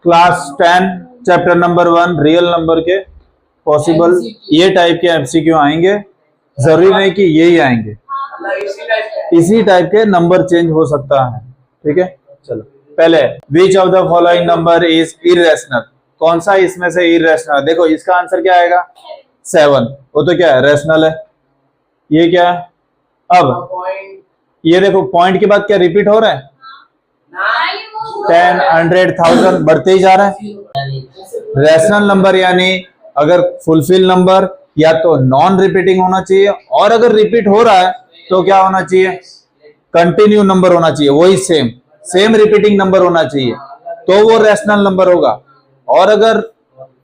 Class 10 chapter number 1 real number के possible ये type के एमसीक्यू आएंगे, जरूरी नहीं कि यही आएंगे, इसी टाइप के नंबर चेंज हो सकता है। ठीक है, चलो पहले विच of the following number is irrational, कौन सा इसमें से इरेशनल। देखो इसका आंसर क्या आएगा 7, वो तो क्या है रेशनल है। ये क्या है, अब ये देखो पॉइंट के बाद क्या रिपीट हो रहा है, 10, 100, 1000 बढ़ते ही जा रहा है। रेशनल नंबर यानी अगर फुलफिल नंबर या तो नॉन रिपीटिंग होना चाहिए, और अगर रिपीट हो रहा है तो क्या होना चाहिए, कंटिन्यू नंबर होना चाहिए, वही सेम रिपीटिंग नंबर होना चाहिए, तो वो रेशनल नंबर होगा। और अगर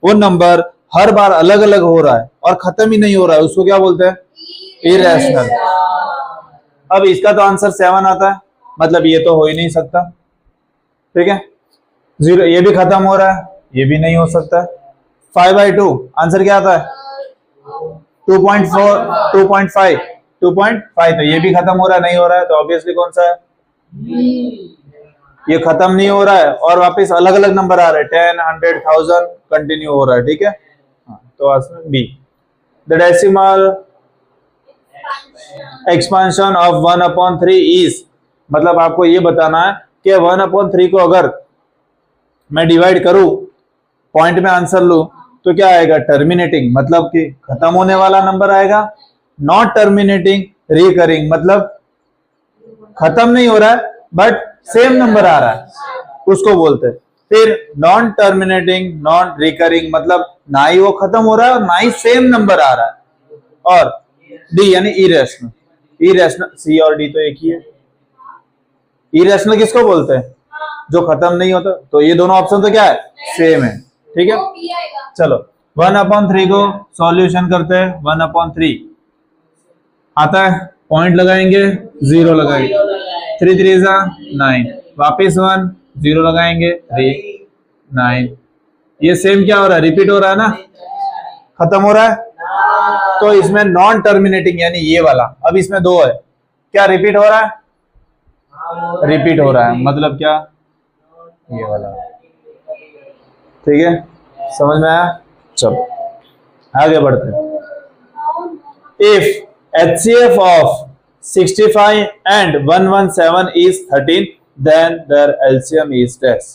वो नंबर हर बार अलग अलग हो रहा है और खत्म ही नहीं हो रहा है, उसको क्या बोलते हैं, इरेशनल। अब इसका तो आंसर 7 आता है, मतलब ये तो हो ही नहीं सकता। ठीक है, 0 ये भी खत्म हो रहा है, ये भी नहीं हो सकता। 5/2 आंसर क्या आता है 2.4, 2.5 तो ये भी खत्म हो रहा है, नहीं हो रहा है, तो ऑब्वियसली कौन सा है, ये खत्म नहीं हो रहा है और वापस अलग अलग नंबर आ रहे हैं, 10, 100, 1000 कंटिन्यू हो रहा है। ठीक है, तो answer B. The decimal expansion of 1/3 is, मतलब आपको ये बताना है कि 1/3 को अगर मैं डिवाइड करूं, पॉइंट में आंसर लूं, तो क्या आएगा, टर्मिनेटिंग, मतलब कि खत्म होने वाला नंबर आएगा। नॉट टर्मिनेटिंग, रिकरिंग, मतलब खत्म नहीं हो रहा है बट सेम नंबर आ रहा है, उसको बोलते हैं। फिर नॉन टर्मिनेटिंग, नॉन रिकरिंग, मतलब ना ही वो खत्म हो रहा है और ना ही सेम नंबर आ रहा है। और डी यानी इरेशनल, इरेशनल, सी और डी तो एक ही है। इरेशनल किसको बोलते हैं, जो खत्म नहीं होता, तो ये दोनों ऑप्शन तो क्या है, सेम है। ठीक है, चलो 1/3 को सॉल्यूशन करते हैं। 1/3 आता है, पॉइंट लगाएंगे, 0 लगाएंगे, 3 3 9, वापिस 1, 0 लगाएंगे, 3 9। ये सेम क्या हो रहा है, रिपीट हो रहा है ना, खत्म हो रहा है, तो इसमें नॉन टर्मिनेटिंग यानी ये वाला, अब इसमें 2 है, क्या रिपीट हो रहा है, रिपीट हो रहा है, मतलब क्या, ये वाला। ठीक है, समझ में आया, चलो आगे बढ़ते हैं। If HCF of 65 and 117 is 13, then their LCM is dash।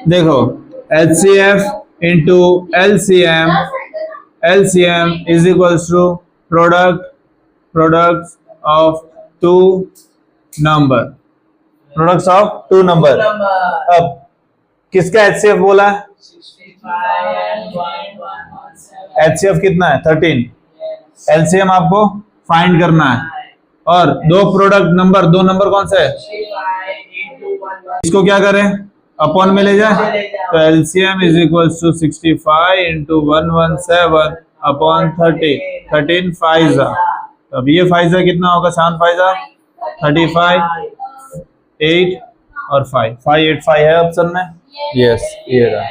देखो HCF into LCM, LCM is equals to products of two number, products of two number। अब किसका HCF बोला है, HCF कितना है 13, LCM आपको फाइंड करना है, और दो प्रोडक्ट नंबर, दो नंबर कौन सा है, इसको क्या करें, अपॉन में ले जाए, तो LCM is equals to 65 into 117 upon 30, 13 5 जा, तो अब ये 5 जा कितना होगा, 7 5 जा 35, 8 और 5, 5 8 5 है ऑप्शन में, यस ये रहा,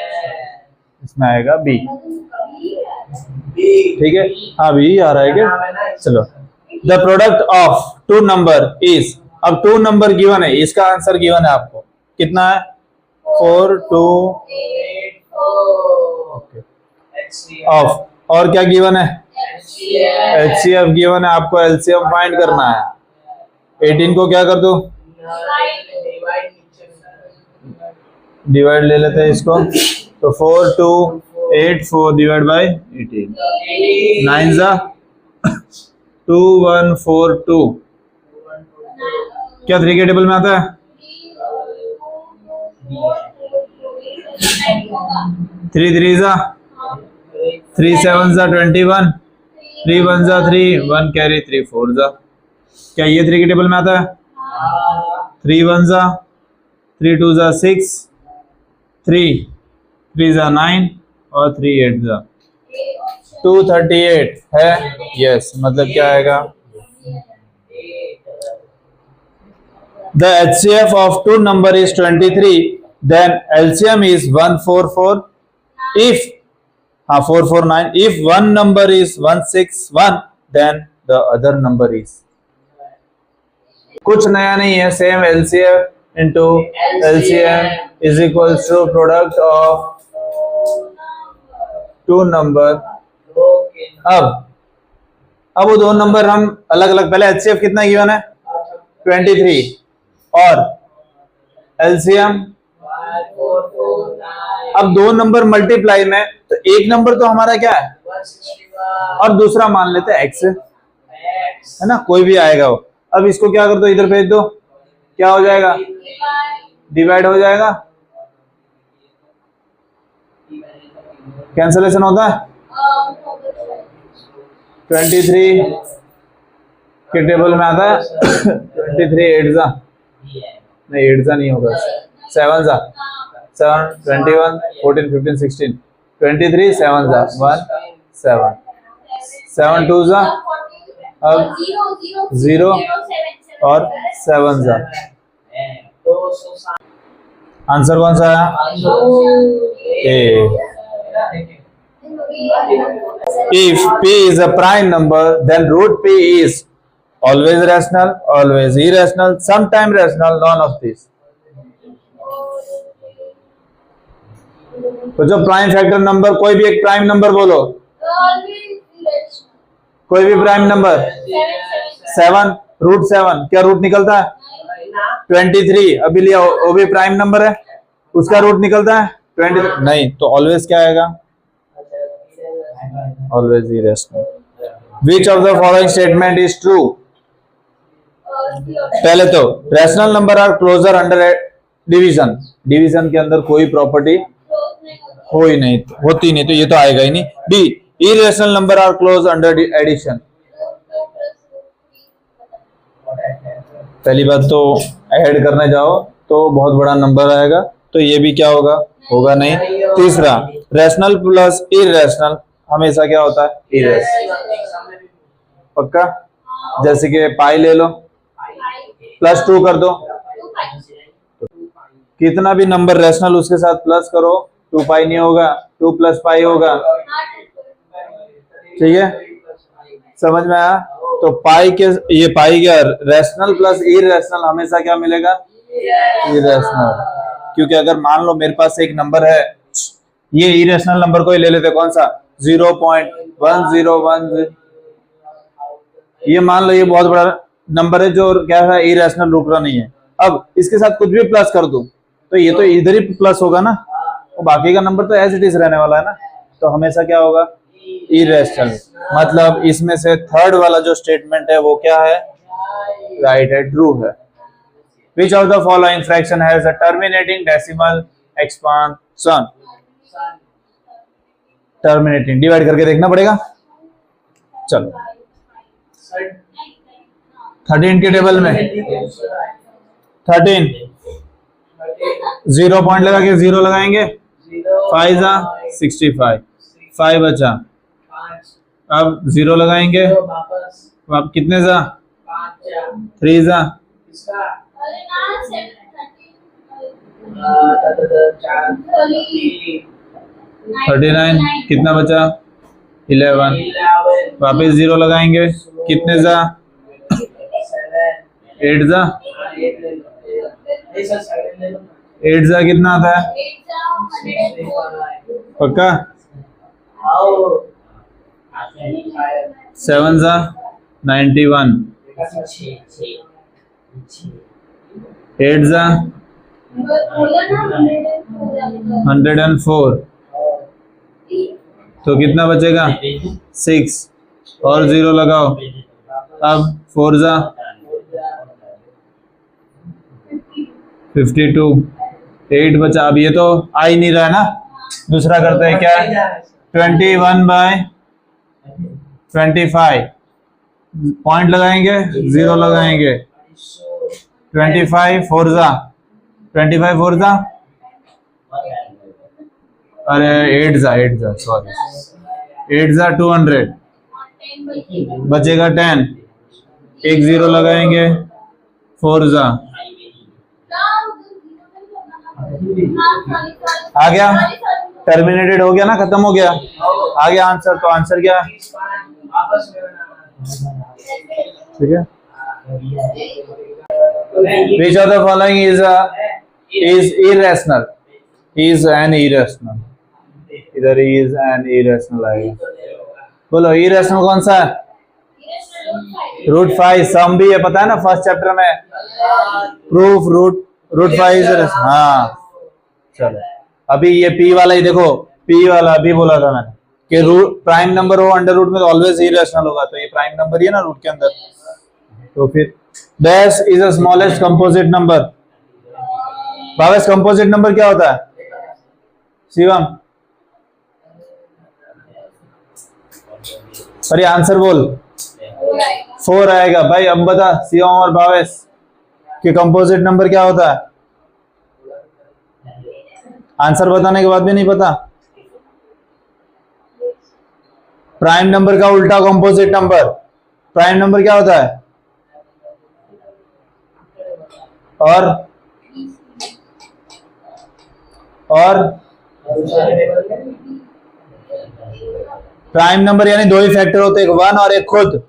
इसमें आएगा बी। ठीक है, हाँ भी आ रहा है क्या, चलो। The product of two number is, अब टू नंबर गिवन है, इसका आंसर गिवन है आपको, कितना है 4 2 ऑफ, और क्या गिवन है, HCF गिवन है, आपको LCM फाइंड करना है। 18 को क्या कर दो, डिवाइड ले लेते हैं इसको, तो 4 2 8 4 डिवाइड बाय 18, 9 जा 2 1 4 2, क्या 3 के टेबल में आता है, 3 3 जा 3 7 जा 21, 3 1 जा 3, 1 कैरी 3 4 जा, क्या ये 3 के टेबल में आता है, 3 1 जा 3 2 जा 6, 3 3 जा 9 और 3 8 जा 238 है, यस, मतलब क्या आएगा, the HCF of two number is 23, then LCM is 144, if 449, if one number is 161, then the other number is, कुछ नया नहीं है, same LCM into LCM is equals to product of two number. अब वो दो नंबर हम अलग अलग, पहले HCF कितना गिवन है 23 और LCM, अब दो नंबर मल्टीप्लाई में तो एक नंबर तो हमारा क्या है और दूसरा मान लेते हैं X है ना, कोई भी आएगा वो। अब इसको क्या कर दो, इधर भेज दो, क्या हो जाएगा डिवाइड हो जाएगा, कैंसलेशन होता है 23 के टेबल में आता है 23 8 जा नहीं 8 जा नहीं होगा 7 जा 7 21 14 15 16 23 7 जा 1 7 7 2 जा अब 0 और 7 जा। आंसर कौन सा है ए। If P is a prime number, then root P is always rational, always irrational, sometime rational, none of these. तो जो प्राइम फैक्टर नंबर, कोई भी एक प्राइम नंबर बोलो, कोई भी प्राइम नंबर 7 रूट 7 क्या रूट निकलता है 23, अभी लिया वो भी प्राइम नंबर है, उसका रूट निकलता है 20 नहीं, तो ऑलवेज क्या आएगा always irrational. Which of the following statement is true? पहले तो rational number are closure under division, division के अंदर कोई प्रॉपर्टी हो ही नहीं, होती नहीं, तो ये तो आएगा ही नहीं। B irrational number are close under addition, पहली बात तो ऐड करने जाओ तो बहुत बड़ा नंबर आएगा, तो ये भी क्या होगा, होगा नहीं। तीसरा रैशनल प्लस इरेशनल हमेशा क्या होता है इरेशनल, पक्का। जैसे कि पाई ले लो +2 कर दो, कितना भी नंबर रैशनल उसके साथ प्लस करो 2 पाई नहीं होगा, 2 + पाई होगा, ठीक है, समझ में आया। तो पाई के ये पाई क्या रैशनल प्लस इरेशनल हमेशा क्या मिलेगा इरेशनल, क्योंकि अगर मान लो मेरे पास एक नंबर है, ये इरेशनल नंबर को ही ले लेते, कौन सा 0.1010, ये मान लो ये बहुत बड़ा नंबर है जो क्या है इरेशनल रुक रहा नहीं है। अब इसके साथ कुछ भी प्लस कर दूं तो ये तो इधर ही प्लस होगा ना, तो बाकी का नंबर तो एज इट इज रहने वाला है ना, तो हमेशा क्या होगा इरेशनल। मतलब इसमें से थर्ड वाला जो स्टेटमेंट है वो क्या है, राइट है, ट्रू है। Which of the following fraction has a terminating decimal expansion? Terminating divide करके देखना पड़ेगा। चलो 13 के टेबल में 13 0 पॉइंट लगा के 0 लगाएंगे, 5 जा 65, 5 बचा, अब 0 लगाएंगे, अब कितने जा 3 जा 39, कितना बचा 11, वापस 0 लगाएंगे, कितने जा 8 जा 8 जा कितना आता है पक्का, 7 जा 91, 8 जा 104, तो कितना बचेगा 6 और 0 लगाओ, अब 4 जा 52, 8 बचा, अब ये तो आ ही नहीं रहा है ना, दूसरा करते हैं क्या 21/25, पॉइंट लगाएंगे 0 लगाएंगे, 25 4 जा 25 4 जा, अरे 8 जा सॉरी 8 जा 200, बचेगा 10, एक 0 लगाएंगे, 4 जा आ गया, टर्मिनेटेड हो गया ना, खत्म हो गया, आ गया आंसर। तो आंसर क्या है, ठीक है। Which of the following is irrational? Is an irrational. इधर is an irrational आएगा. बोलो irrational कौन सा है? रूट 5. सम भी है, पता है ना फर्स्ट चैप्टर में. Proof root 5 is. हाँ चलो अभी ये p वाला ही देखो. p वाला अभी बोला था मैंने कि रूट प्राइम नंबर हो अंडर रूट में तो ऑलवेज इरेशनल होगा. तो ये प्राइम नंबर ही है ना रूट के अंदर. तो फिर dash is a smallest composite number. Bhavesh composite number क्या होता है? शिवम अरे आंसर बोल. 4 आएगा भाई. अब बता शिवम और भावेश कि कंपोजिट नंबर क्या होता है. आंसर बताने के बाद भी नहीं पता. प्राइम नंबर का उल्टा कंपोजिट नंबर. प्राइम नंबर क्या होता है? और प्राइम नंबर यानी दो ही फैक्टर होते हैं, एक 1 और एक खुद.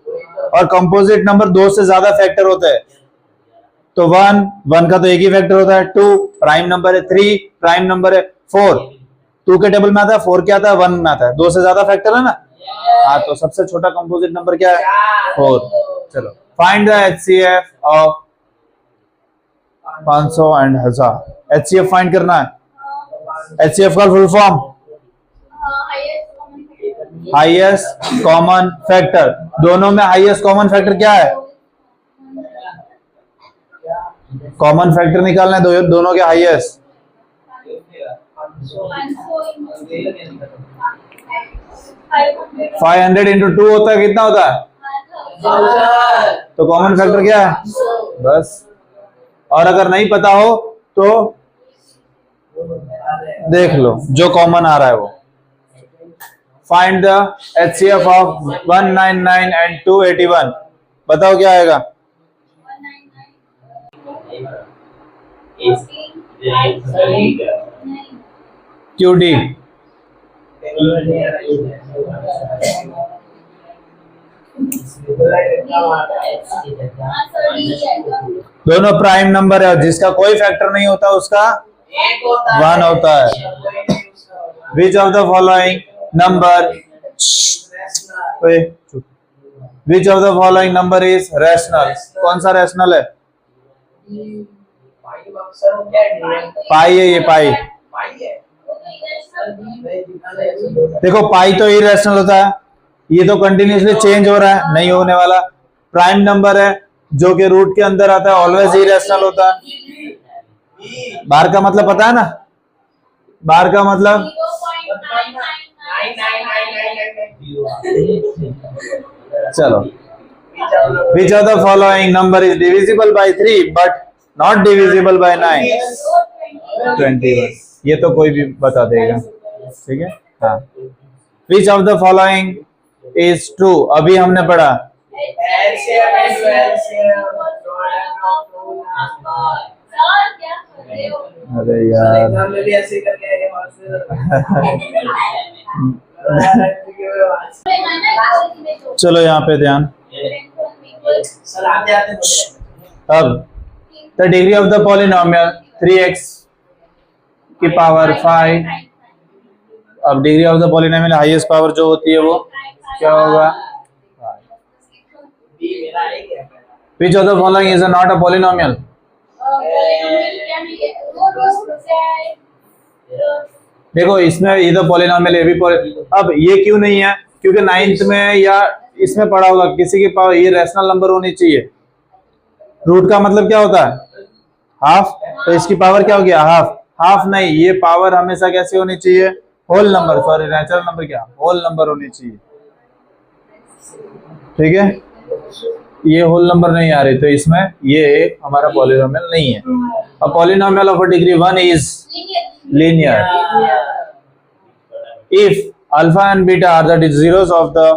और कंपोजिट नंबर 2 से ज्यादा फैक्टर होते हैं. तो 1 का तो एक ही फैक्टर होता है. 2 प्राइम नंबर है. 3 प्राइम नंबर है. 4 2 के टेबल में आता है. 4 क्या आता है? 1 में आता है. 2 से ज्यादा फैक्टर है ना. हाँ तो सबसे छोटा कंपोजिट नंबर क्या है? 4. चलो find the HCF of 500 and 1000. HCF find करना है. HCF का full form highest common factor. दोनों में हाईएस्ट कॉमन फैक्टर क्या है? कॉमन फैक्टर निकालना है दोनों के हाईएस्ट. 500 इंटू 2 होता है. कितना होता है? तो कॉमन फैक्टर क्या है? बस. और अगर नहीं पता हो तो देख लो जो कॉमन आ रहा है वो. Find the HCF of 199 and 281. बताओ क्या आएगा? QD. दोनों प्राइम नंबर है. जिसका कोई फैक्टर नहीं होता उसका 1 होता है. Which of the following number Which of the following number is rational? कौन सा रैशनल है? पाई है. ये पाई देखो. पाई तो इरेशनल होता है. ये तो कंटिन्यूसली चेंज हो रहा है, नहीं होने वाला. प्राइम नंबर है जो कि रूट के अंदर आता है, ऑलवेज इरेशनल होता है. बार का मतलब पता है ना? बार का मतलब चलो. Which of the following number is divisible by 3 but not divisible by 9? 21. ये तो कोई भी बता देगा. ठीक है. हाँ. Which of the following is true? अभी हमने पढ़ा. अरे यार चलो यहाँ पे ध्यान. अब the degree of the polynomial 3x की पावर 5. अब degree of the polynomial highest power जो होती है वो क्या होगा? Which of the following is not a polynomial? देखो इसमें ये तो पॉलिनोमियल है भी. अब ये क्यों नहीं है? क्योंकि 9th में या इसमें पढ़ा होगा किसी की पावर ये रैशनल नंबर होनी चाहिए. रूट का मतलब क्या होता है? हाफ. तो इसकी पावर क्या हो गया? हाफ. हाफ नहीं, ये पावर हमेशा कैसे होनी चाहिए? Whole number. Sorry natural number क्या? होल नंबर होनी चाहिए. ठीक है. ये होल नंबर नहीं आ रही तो इसमें ये हमारा पॉलिनोमियल नहीं है. A polynomial of a degree 1 is linear if alpha and beta are the zeros of the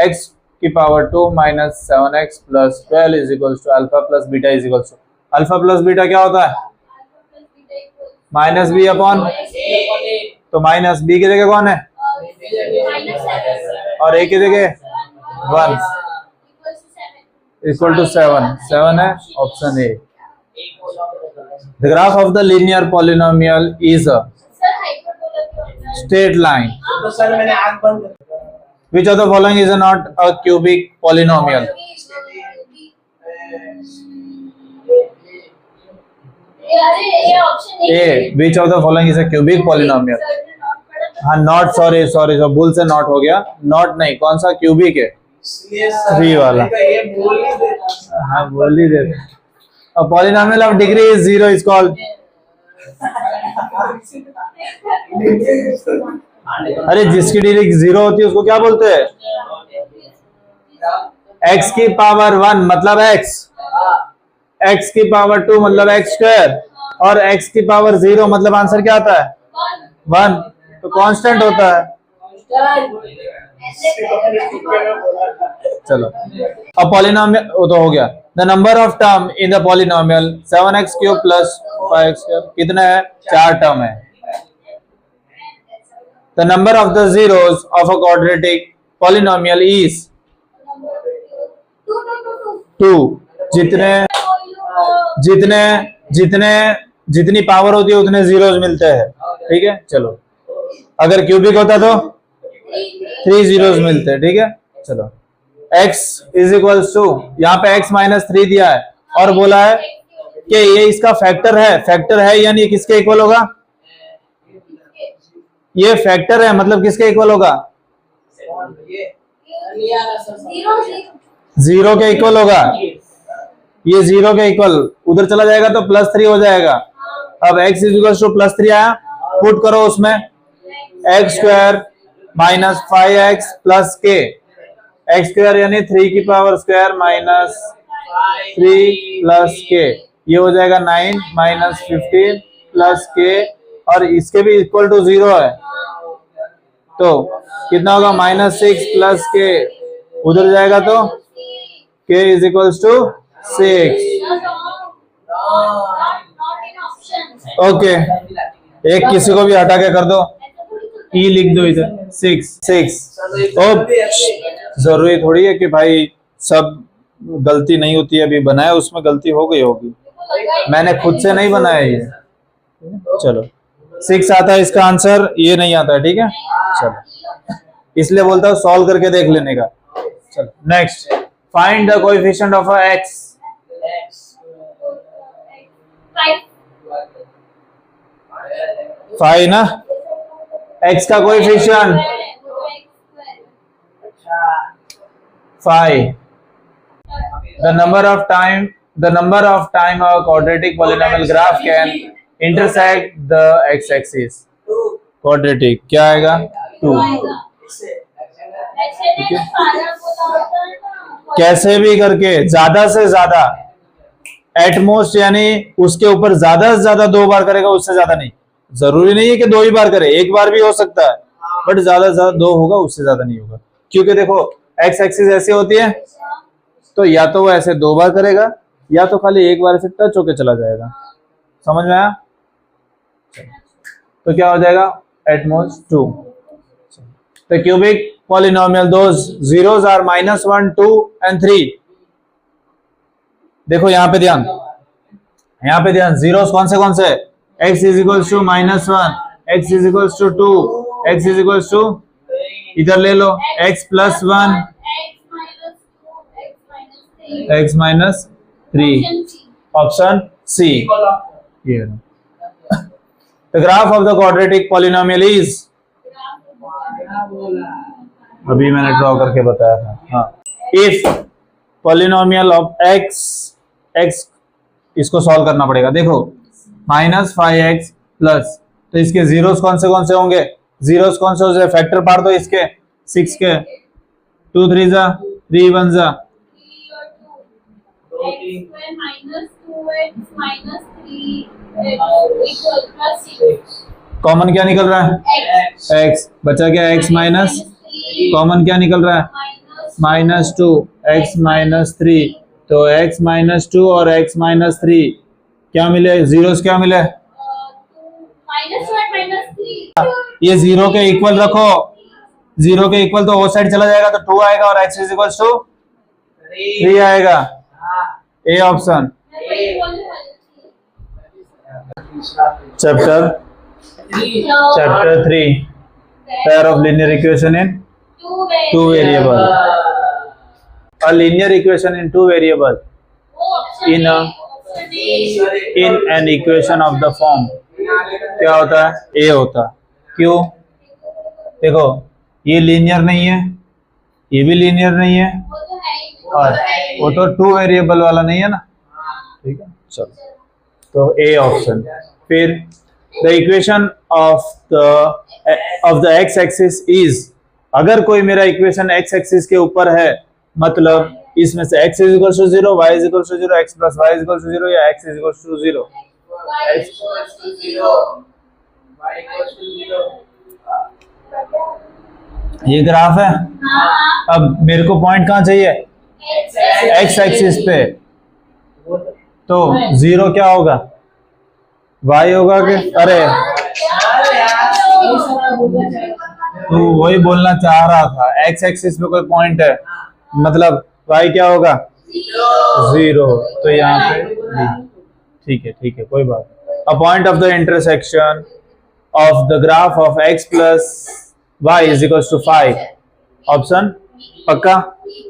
x की power 2 minus 7x plus 12 is equals to alpha plus beta is equals to. Alpha plus beta क्या होता है? Minus b upon. तो minus b की जगह कौन है? और ए की जगह 1 इक्वल टू 7. 7 है option A. The graph of the linear polynomial is a straight line. तो सर मैंने आंख बंद कर दिया। Which of the following is not a cubic polynomial? A. Which of the following is a cubic polynomial? हाँ not sorry sorry so भूल से not हो गया, नॉट नहीं, कौन सा क्यूबिक है? इसलिए सर 3 वाला। ये बोल ही देता। हाँ बोल ही देते। A polynomial of degree is 0 is called, अरे जिसकी डिग्री 0 होती है उसको क्या बोलते हैं? x की पावर 1 मतलब x, x की पावर 2 मतलब x स्क्वायर, और x की पावर 0 मतलब आंसर क्या आता है? 1, तो कांस्टेंट होता है। चलो अब पॉलिनोमियल वो तो हो गया। The number of term in the polynomial 7x cube plus 5x कितना है? 4 टर्म है। The number of the zeros of a quadratic polynomial is 2। जितने जितने जितने जितनी पावर होती है उतने जीरोस मिलते हैं, ठीक है। चलो अगर क्यूबिक होता तो 3 जीरोस मिलते हैं, ठीक है। चलो x इज इक्वल्स टू, यहाँ पे x -3 दिया है और बोला है कि ये इसका फैक्टर है यानी किसके इक्वल होगा? ये फैक्टर है मतलब किसके इक्वल होगा? 0 के इक्वल होगा। ये 0 के इक्वल उधर चला जाएगा तो +3 हो जाएगा। अब x इज इक्वल्स टू +3 आया, पुट करो उसमें x square minus 5x plus k, x square यानी 3 की power square minus 3 plus k, ये हो जाएगा 9 माइनस 15 प्लस k, और इसके भी इक्वल टू 0 है तो कितना होगा? -6 प्लस k, उधर जाएगा तो k is equals to 6। Okay एक किसी को भी हटा के कर दो, ई लिख दो इधर 6। ओ जरूरी थोड़ी है कि भाई सब गलती नहीं होती है, अभी बनाया उसमें गलती हो गई होगी, मैंने खुद से नहीं बनाया ये। चलो 6 आता है इसका आंसर, ये नहीं आता है, ठीक है। चलो इसलिए बोलता हूँ सॉल्व करके देख लेने का। चलो next, find the coefficient of x। 5 ना, x का coefficient 5। The number of time a quadratic polynomial graph can intersect the x-axis। quadratic क्या आएगा? 2। कैसे भी करके ज्यादा से ज्यादा, एटमोस्ट यानी उसके ऊपर ज्यादा से ज्यादा 2 बार करेगा, उससे ज्यादा नहीं। जरूरी नहीं है कि 2 ही बार करे, 1 बार भी हो सकता है, बट ज्यादा से ज्यादा 2 होगा, उससे ज्यादा नहीं होगा। क्योंकि देखो एक्स एक्सिस ऐसी होती है तो या तो वो ऐसे 2 बार करेगा या तो खाली 1 बार से टच होके चला जाएगा। समझ में आया? तो क्या हो जाएगा? At most 2। The cubic polynomial, those zeros are -1, 2 and 3। देखो यहाँ पे ध्यान, जीरोस कौन से? x is equals to -1, x is equals to 2, x is equals to, इधर ले लो x + 1, x -3, ऑप्शन सी। ये the graph of the quadratic polynomial is, अभी मैंने ड्रॉ करके बताया था। हाँ, इफ पॉलिनोमियल ऑफ x इसको सॉल्व करना पड़ेगा। देखो -5x प्लस, तो इसके जीरोस कौन से होंगे? जीरोस कौन से होंगे? फैक्टर पार दो इसके 6 के, 2 3 जा 3 1 जा, कॉमन क्या निकल रहा है? x बचा क्या? x माइनस, कॉमन क्या निकल रहा है? -2, x -3, तो x -2 और x -3 क्या मिले? जीरोस क्या मिले? ये 0 के इक्वल रखो, 0 के इक्वल तो वो साइड चला जाएगा तो 2 आएगा और x इज इक्वल टू 3 आएगा। A option. Chapter chapter 3 pair of linear equation in two variable a linear equation in two variable in an equation of the form क्या होता है? a होता है। क्यों? देखो ये लीनियर नहीं है, ये भी लीनियर नहीं है, और वो तो टू वेरिएबल वाला नहीं है ना, ठीक है। चलो तो ए ऑप्शन। फिर the equation of the x axis is, अगर कोई मेरा इक्वेशन एक्स एक्सिस के ऊपर है, मतलब इसमें से x is equal to 0, y is equal to 0, x plus y is equal to 0 या x इज इक्वल टू 0, ये ग्राफ है। अब मेरे को पॉइंट कहाँ चाहिए? x एक्सिस पे, तो 0 क्या होगा? y होगा कि? अरे तो वही बोलना चाह रहा था, x एक्सिस पे कोई पॉइंट है, मतलब y क्या होगा? 0, तो यहाँ पे ठीक है कोई बात। A point of the intersection of the graph of x plus y is equal to 5, option पक्का?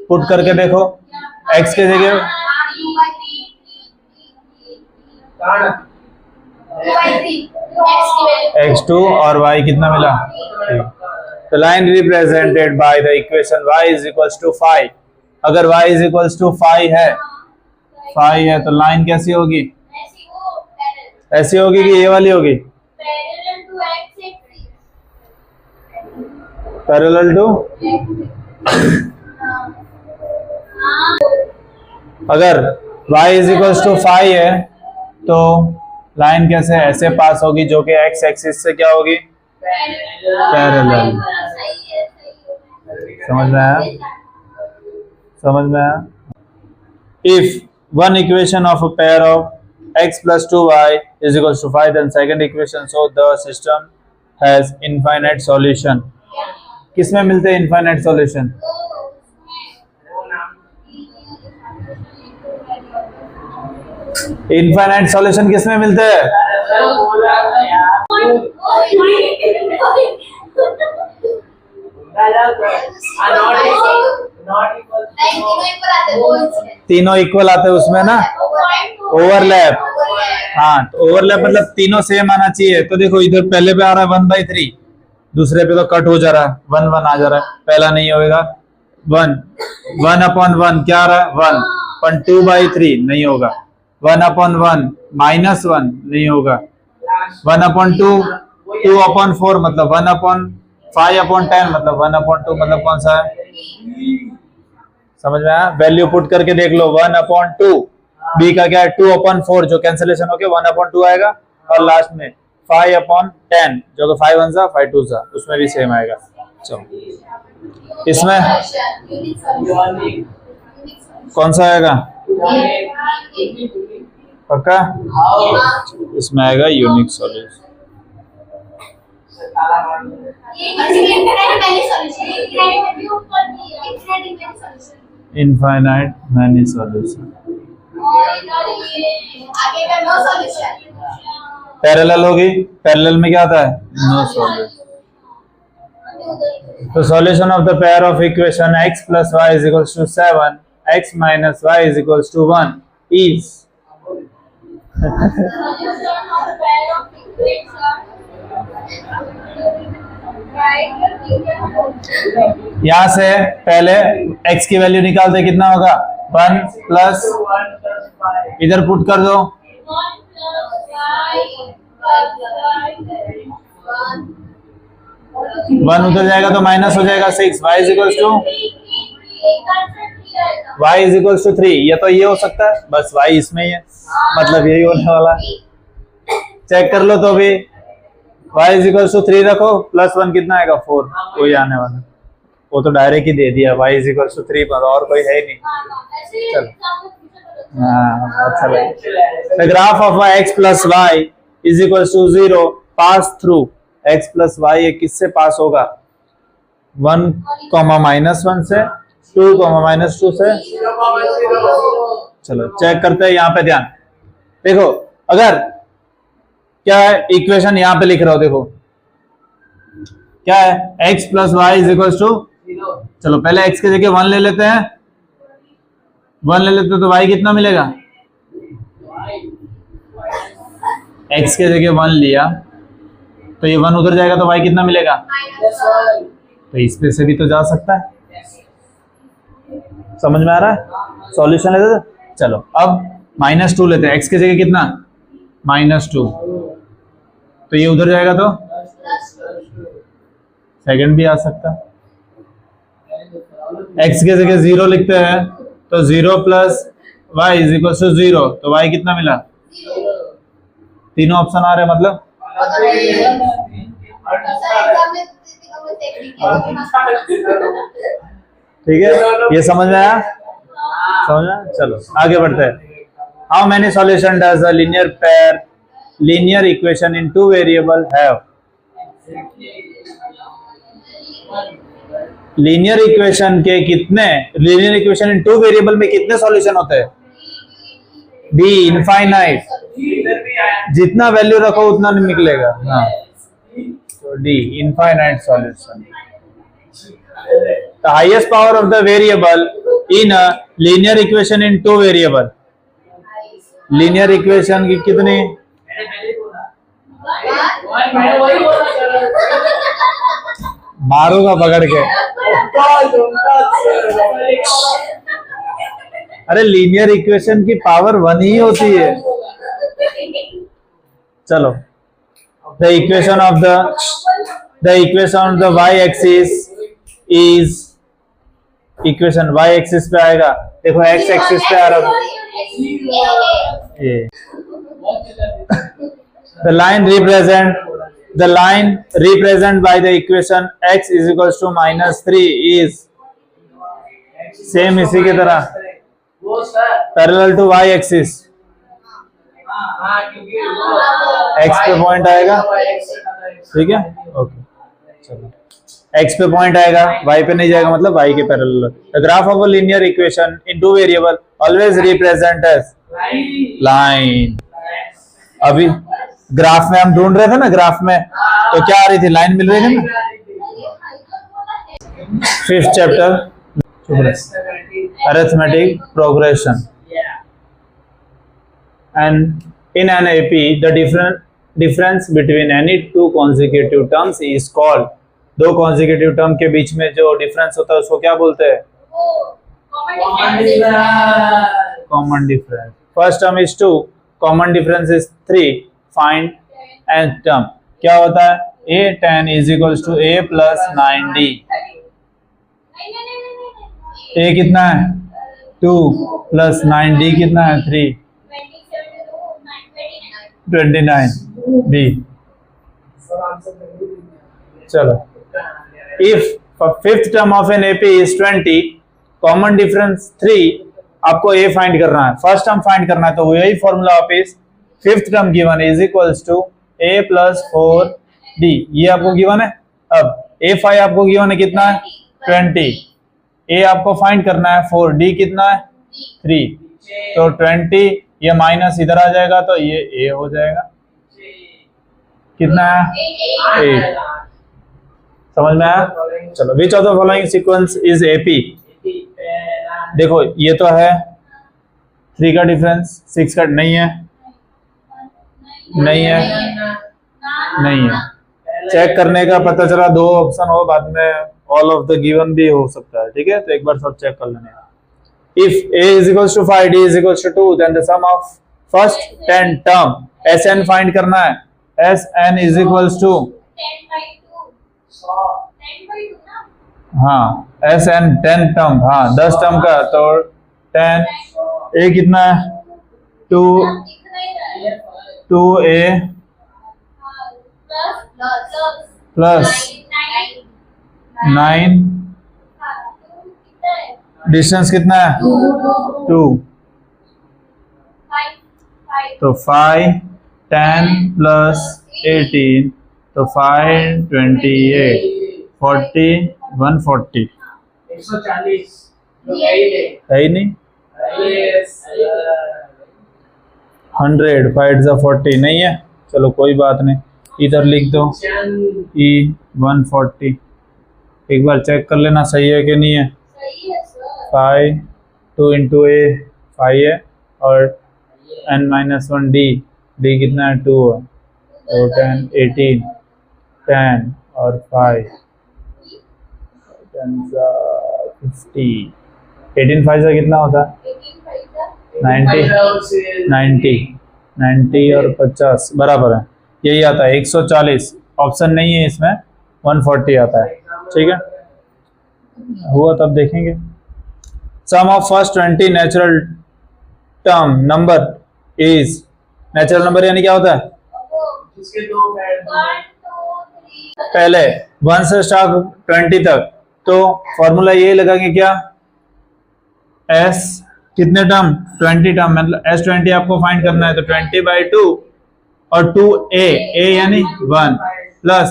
पुट करके देखो, x के जगह x2 और y कितना मिला? The line represented by the equation y is equals to 5, अगर y is equals to 5 है तो लाइन कैसी होगी? ऐसी होगी कि ये वाली होगी? पैरेलल टू, अगर y is equals to 5 है तो लाइन कैसे ऐसे पास होगी, जो कि x एक्सिस से क्या होगी? पैरेलल। समझ में आया? If one equation of a pair of x plus 2y is equals to 5, then second equation, so the system has infinite solution. किसमें मिलते हैं infinite solution? इनफाइनाइट सॉल्यूशन किसमें मिलते हैं? तीनों इक्वल आते हैं उसमें ना, ओवरलैप। हाँ तो ओवरलैप मतलब तीनों सेम आना चाहिए। तो देखो इधर पहले पे आ रहा है 1/3, दूसरे पे तो कट हो जा रहा है, 1 आ जा रहा है, पहला नहीं होगा 1/1 क्या आ रहा है? 1, पर 2/3 नहीं होगा, 1/1 -1 नहीं होगा, 1/2 2/4 मतलब 1/5/10 मतलब 1/2 मतलब कौन सा है? समझ में आया? वैल्यू पुट करके देख लो, 1/2, बी का क्या है? 2/4 जो कैंसिलेशन होके 1/2 आएगा, और लास्ट में 5/10 जो कि 5 1 5 2 उसमें भी सेम आएगा। चलो इसमें कौन सा आएगा? पक्का? इसमें आएगा unique solution. Infinite many solution. Parallel होगी, पैरेलल में क्या आता है? No solution. तो solution of the pair of equation x plus y is equals to 7, x minus y is equals to 1 is यहाँ से पहले x की वैल्यू निकालते कितना होगा? 1 प्लस, इधर पुट कर दो, 1 उधर जाएगा तो माइनस हो जाएगा 6, y इज इक्वल्स टू 3। ये तो ये हो सकता है, बस y इसमें ही है, मतलब यही होने वाला है। चेक कर लो तो भी y इज इक्वल्स टू 3 रखो, +1 कितना आएगा? 4, वही आने वाला। वो तो डायरेक्ट ही दे दिया, y इज इक्वल्स टू 3 पर, और कोई है ही नहीं। चलो अच्छा लगा। The graph of x plus y is equals to 0 pass through x plus y, ये किससे पास होगा? 1, -1 से, 2, -2 से। चलो चेक करते हैं, यहाँ पे ध्यान देखो, अगर क्या है इक्वेशन यहाँ पे लिख रहा हो, देखो क्या है, x plus y is equal to, चलो पहले x के जगह 1 ले लेते हैं, 1 ले लेते हैं तो y कितना मिलेगा, x के जगह 1 लिया तो ये 1 उधर जाएगा तो y कितना मिलेगा, तो इस पे से भी तो जा सकता है। समझ में आ रहा है, सॉल्यूशन लेते थे। चलो अब -2 लेते हैं, x की जगह कितना -2, तो ये उधर जाएगा तो सेकंड भी आ सकता है। x की जगह 0 लिखते हैं तो 0 plus y is equal to 0, तो y कितना मिला, तीनों ऑप्शन आ रहे हैं मतलब, ठीक है, ये समझ में आया, समझ में आया? चलो आगे बढ़ते हैं। How many solution does a linear pair linear equation in 2 variable have, linear equation के कितने, लीनियर इक्वेशन इन 2 वेरिएबल में कितने सॉल्यूशन होते हैं, डी इनफाइनाइट, जितना वैल्यू रखो उतना नहीं निकलेगा, हाँ तो D infinite solution. The highest power of the variable in a linear equation in 2 variable, linear equation की कितनी, मारूंगा पकड़ के, अरे लीनियर इक्वेशन की पावर 1 ही होती है। चलो the equation of the y axis is, equation y axis पे आएगा, देखो x एक्सिस पे आ रहा है ये, the line represent by the equation x is equals to -3 is same इसी की तरह parallel to y axis, x पे पॉइंट आएगा, ठीक है, ओके चलो x पे पॉइंट आएगा, y पे नहीं जाएगा, मतलब y के parallel. The graph of a linear equation in 2 variable always represent as line. अभी ग्राफ में हम ढूंढ रहे थे ना, ग्राफ में तो क्या आ रही थी, लाइन मिल रही थी ना। 5th chapter arithmetic progression, and in an AP the difference between any 2 consecutive terms is called, 2 consecutive term के बीच में जो डिफरेंस होता है उसको क्या बोलते हैं, common difference. First term is 2, common difference is 3, find nth term, क्या होता है, a10 is equals to a plus 9d, a कितना है 2 प्लस 9d कितना है 3, 29 b। चलो if 5th term of an AP is 20, common difference 3, आपको a find करना है, फर्स्ट टर्म फाइंड करना है, तो वही फॉर्मूला वापस 5th term given is equals to a plus 4d, ये आपको गिवन है। अब a5 आपको गिवन है कितना है 20, a आपको फाइंड करना है 4d कितना है 3, तो 20 ये माइनस इधर आ जाएगा तो ये a हो जाएगा, कितना है 8। समझ में आया, चलो विच of the following sequence is AP, देखो ये तो है 3 का डिफरेंस, 6 का नहीं है, नहीं है, नहीं है, चेक करने का पता चला 2 ऑप्शन हो, बाद में ऑल ऑफ द गिवन भी हो सकता है, ठीक है, तो एक बार सब चेक कर लेने। If a is equals to 5, d is equals to 2, then the sum of first 10 term Sn find करना है, Sn is equals to 10/2 हाँ Sn 10 टर्म, हाँ 10 टर्म का, तो 10 a कितना है 2a प्लस 9, डिस्टेंस कितना है 2, तो 5 10 प्लस 18, तो 5 28 40 140, 140 है ही नहीं, 100 5 40 नहीं है, चलो कोई बात नहीं, इधर लिख दो E 140। एक बार चेक कर लेना सही है कि नहीं है। सही है सर। 5 2 इंटू ए 5 है और n-1 डी कितना है 2 है, तो 10 18 10 और 5 10 50 18 5 से कितना होता है 90 और 50 बराबर है, यही आता है 140। ऑप्शन नहीं है इसमें, 140 आता है। ठीक है, हुआ तब देखेंगे। Sum of first 20 natural term number is, natural number यानी क्या होता है, जिसके दो पैर 1 2 3 पहले 1 से स्टार्ट 20 तक, तो फॉर्मूला ये लगाएंगे क्या, एस कितने टर्म 20 टर्म, मतलब S20 आपको फाइंड करना है, तो 20/2 और 2a, a यानी 1 प्लस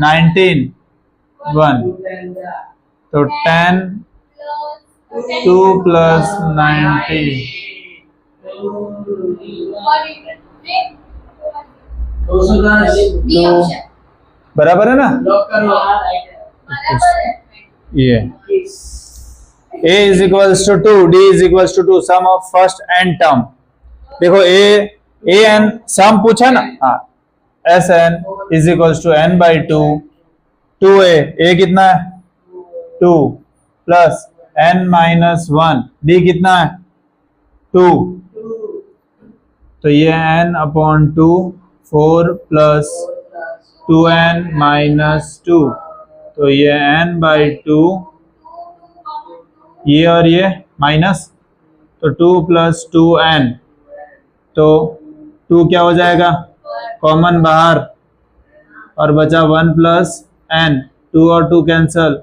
19 1, तो 10 2 प्लस 90 210 बराबर है ना। लॉक करो। ये a is equals to 2, d is equals to 2, sum of first n term. देखो a n सम पूछा ना, हाँ, Sn is equals to n/2 2a कितना है 2 प्लस n-1 d कितना है 2, तो ये n/2 4 प्लस 2n-2, तो ये n/2, ये और ये माइनस, तो 2 प्लस 2n, तो 2 क्या हो जाएगा कॉमन बाहर और बचा 1 प्लस n, 2 और 2 कैंसल,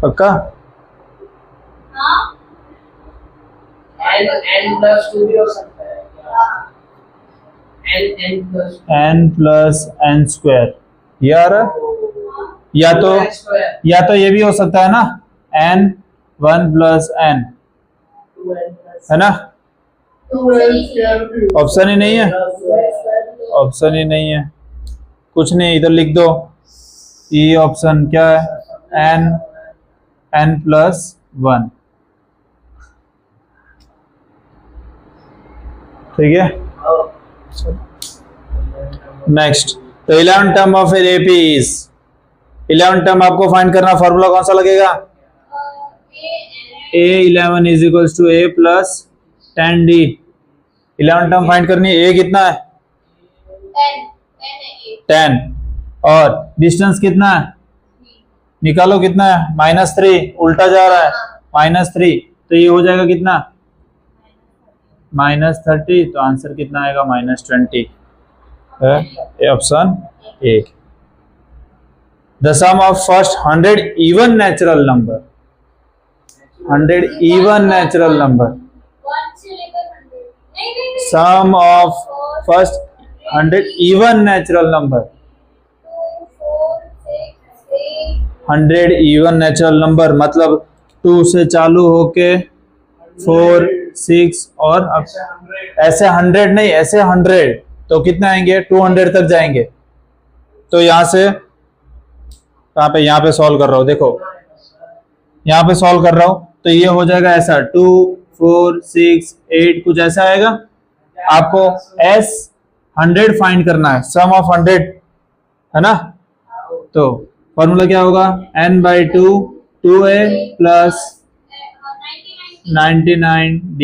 पक्का। n प्लस 2 भी हो सकता है। n प्लस n स्क्वायर, ये आ रहा है, या तो ये भी हो सकता है ना, n 1 प्लस n, है ना। ऑप्शन ही नहीं है, ऑप्शन ही नहीं है, कुछ नहीं, इधर लिख दो, ये ऑप्शन क्या है, n प्लस 1। ठीक है, नेक्स्ट, तो 11 term of a AP is, 11 term आपको फाइंड करना, फॉर्मूला कौन सा लगेगा, A11 is equals to a plus 10d। 11 term find करनी है, a कितना है 10 और डिस्टेंस कितना है, निकालो कितना है -3, उल्टा जा रहा है -3, तो ये हो जाएगा कितना -30, तो आंसर कितना आएगा -20 है, option A. The sum of first 100 even natural number, 100 even natural number, sum of first 100 even natural number, 100 even natural number मतलब 2 से चालू होके 4 6 और अब ऐसे 100 नहीं, ऐसे 100, तो कितने आएंगे 200 तक जाएंगे। तो यहां से कहां पे, यहाँ पे सॉल्व कर रहा हूं, देखो यहाँ पे सॉल्व कर रहा हूं, तो ये हो जाएगा ऐसा 2 4 6 8 कुछ ऐसा आएगा। आपको S 100 फाइंड करना है, सम ऑफ 100, है ना। तो फॉर्मूला क्या होगा, n/2 2a प्लस 99d।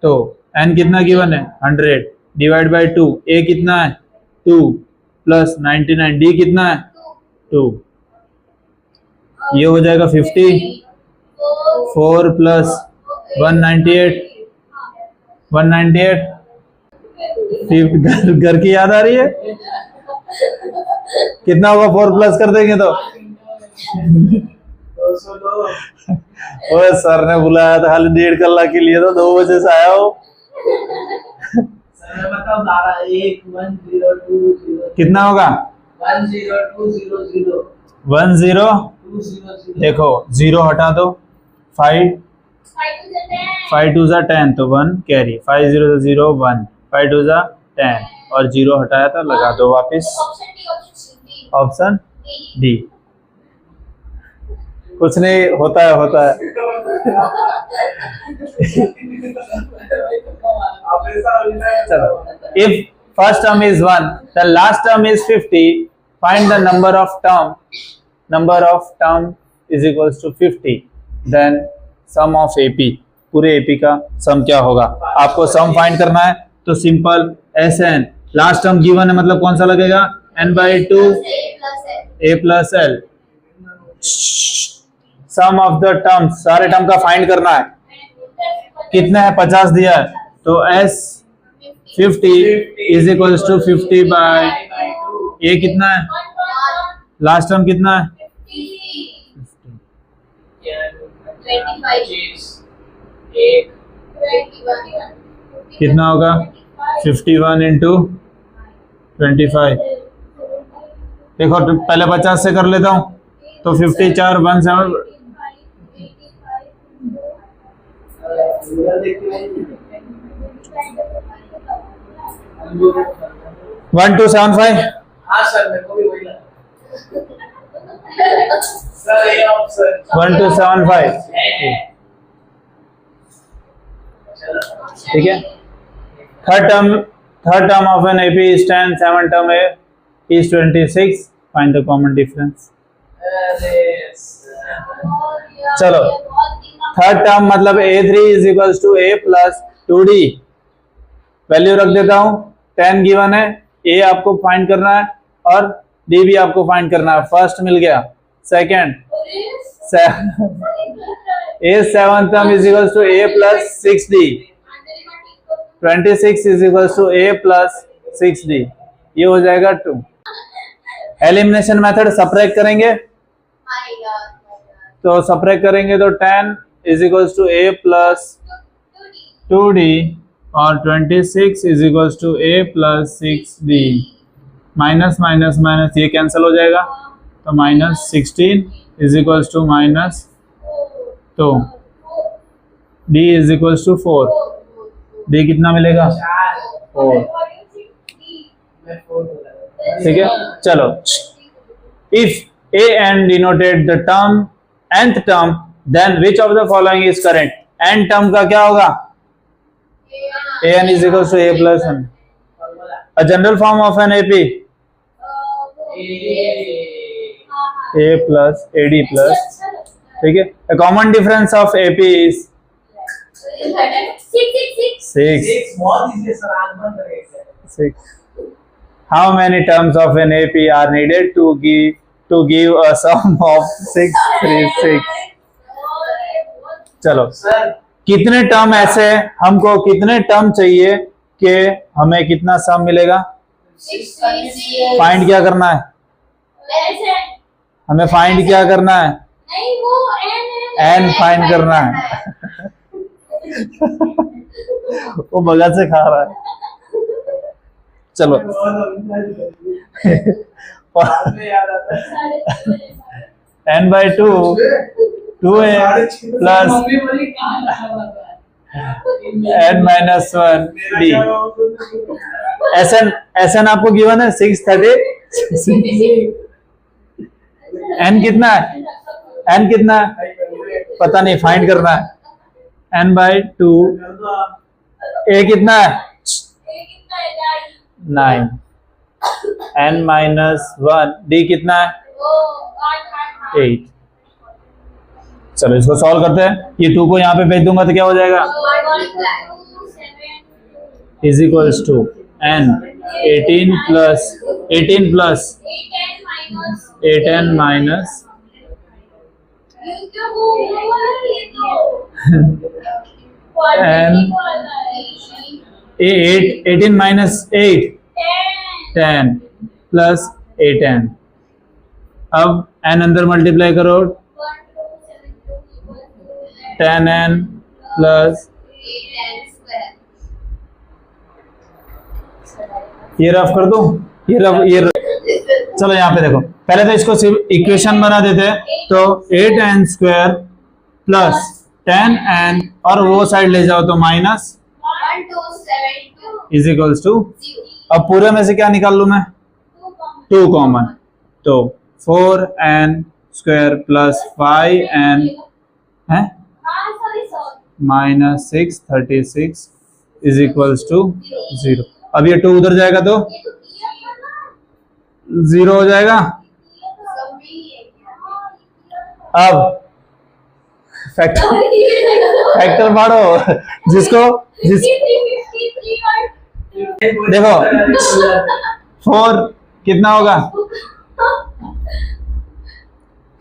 तो n कितना गिवन है 100 डिवाइड बाई 2, a कितना है 2 प्लस 99, d कितना है 2, ये हो जाएगा 50, 4 प्लस 198 घर की याद आ रही है, कितना होगा 4 प्लस कर देंगे तो 202। ओए सर ने बुलाया था खाली 1.5 कलाक के लिए, तो 2 बजे से आया हो। सर बताओ 1020 कितना होगा 10200 10, देखो 0 हटा दो, 5 5 2 10 तो 1 कैरी, 5 0 0 1, 5 2 10 और 0 हटाया था, लगा दो वापस ऑप्शन डी। कुछ नहीं, होता है। चलो, if first term is 1 the last term is 50, find the number of term is equals to 50, then sum of AP, पूरे AP का सम क्या होगा। आपको सम फाइंड करना है तो simple SN, last term given है मतलब कौन सा लगेगा, n/2 A plus L। Sum of the terms, सारे टर्म का फाइंड करना है, कितना है 50 दिया है तो S 50 is equals to 50 by A कितना है, लास्ट टर्म कितना है कितना होगा 51 इंटू 25। देखो तो पहले 50 से कर लेता हूँ तो 54 17 1275। हाँ सर, मेरे को भी वही लगा। सर ये ऑप्शन 1275 ठीक है। Third term of an AP is 10, seven term is 26, find the common difference. चलो, थर्ड टर्म मतलब A3 is equals to A plus 2D, value रख देता हूं, 10 गिवन है, A आपको फाइंड करना है और D भी आपको फाइंड करना है। फर्स्ट मिल गया, second A seven term is equals to A plus 6D, 26 is equals to A plus 6D, ये हो जाएगा 2। एलिमिनेशन मेथड सब्ट्रैक्ट करेंगे तो सब्ट्रैक्ट करेंगे तो 10 is equals to A plus 2D और 26 is equals to A plus 6D, minus minus minus ये cancel हो जाएगा तो minus 16 is equals to minus 2, D is equals to 4, D कितना मिलेगा 4, ठीक है। चलो, if A n denoted the term nth term then which of the following is correct। n term का क्या होगा an is equals to A plus n। A general form of an AP A plus AD plus, ठीक है। A common difference of AP is 6। बहुत easy sir, आज बंद करेंगे। 6। How many terms of an AP are needed to give a sum of 636। चलो, sir कितने term ऐसे, हमको कितने टर्म चाहिए कि हमें कितना सम मिलेगा, फाइंड क्या करना है, हमें फाइंड क्या करना है, n फाइंड करना है। वो बगल से खा रहा है। चलो n/2 2A प्लस मम्मी बोली कहाँ n-1 D। SN आपको गिवन है 630। n कितना है, n कितना है पता नहीं, फाइंड करना है। n/2 A कितना है 9, n-1 D कितना है 8। चलो इसको सॉल्व करते हैं, ये 2 को यहाँ पे भेज दूंगा तो क्या हो जाएगा is equals to n 18 plus 8n minus n 18 minus 8 10 plus 8n। अब n अंदर मल्टीप्लाई करो, 10n प्लस ये रफ कर दो, ये रफ। चलो यहाँ पे देखो, पहले तो इसको सिर्फ इक्वेशन बना देते हैं तो 8n² प्लस 10n और वो साइड ले जाओ तो माइनस 1272 इज इक्वल्स टू 0 अब पूरे में से क्या निकाल लूं मैं 2 कॉमन तो 4n स्क्वायर प्लस 5n है sorry minus 636 is equals to 0। अब ये 2 उधर जाएगा तो ये तो किया था ना 0 हो जाएगा। अब फैक्टर फाड़ो जिसको जिस देखो 4 कितना होगा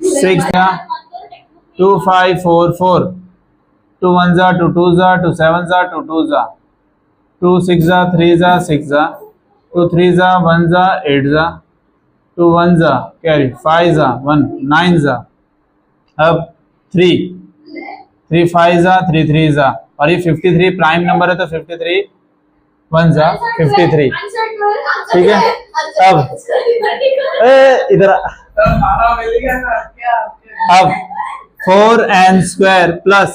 6 था 2 5 4 4 2 1 जा 2 2 जा 2 7 जा 2 2 जा 2 6 जा 3 जा 6 जा 2 3 जा 1 जा 8 जा 2 1 जा कैरी 5 जा 1 9 जा अब 3 3 5 जा 3 3 जा और ये 53 प्राइम नंबर है तो 53 1 जा 53 ठीक है। अब इधर हमारा मिल गया ना क्या अब 4n स्क्वायर प्लस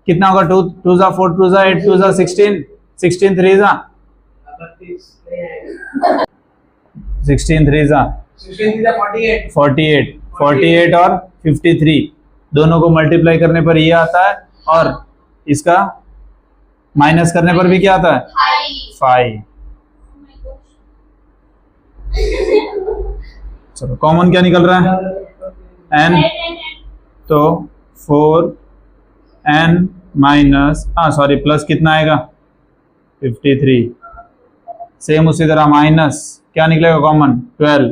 कितना होगा 2 2 जा 4 2 जा 8 2 जा 16 16 3 जा 16 3 जा 48 48 और 53 दोनों को मल्टीप्लाई करने पर ये आता है और इसका माइनस करने पर भी क्या आता है 5। चलो कॉमन क्या निकल रहा है n तो 4n माइनस सॉरी प्लस कितना आएगा 53 सेम उसी तरह माइनस क्या निकलेगा कॉमन 12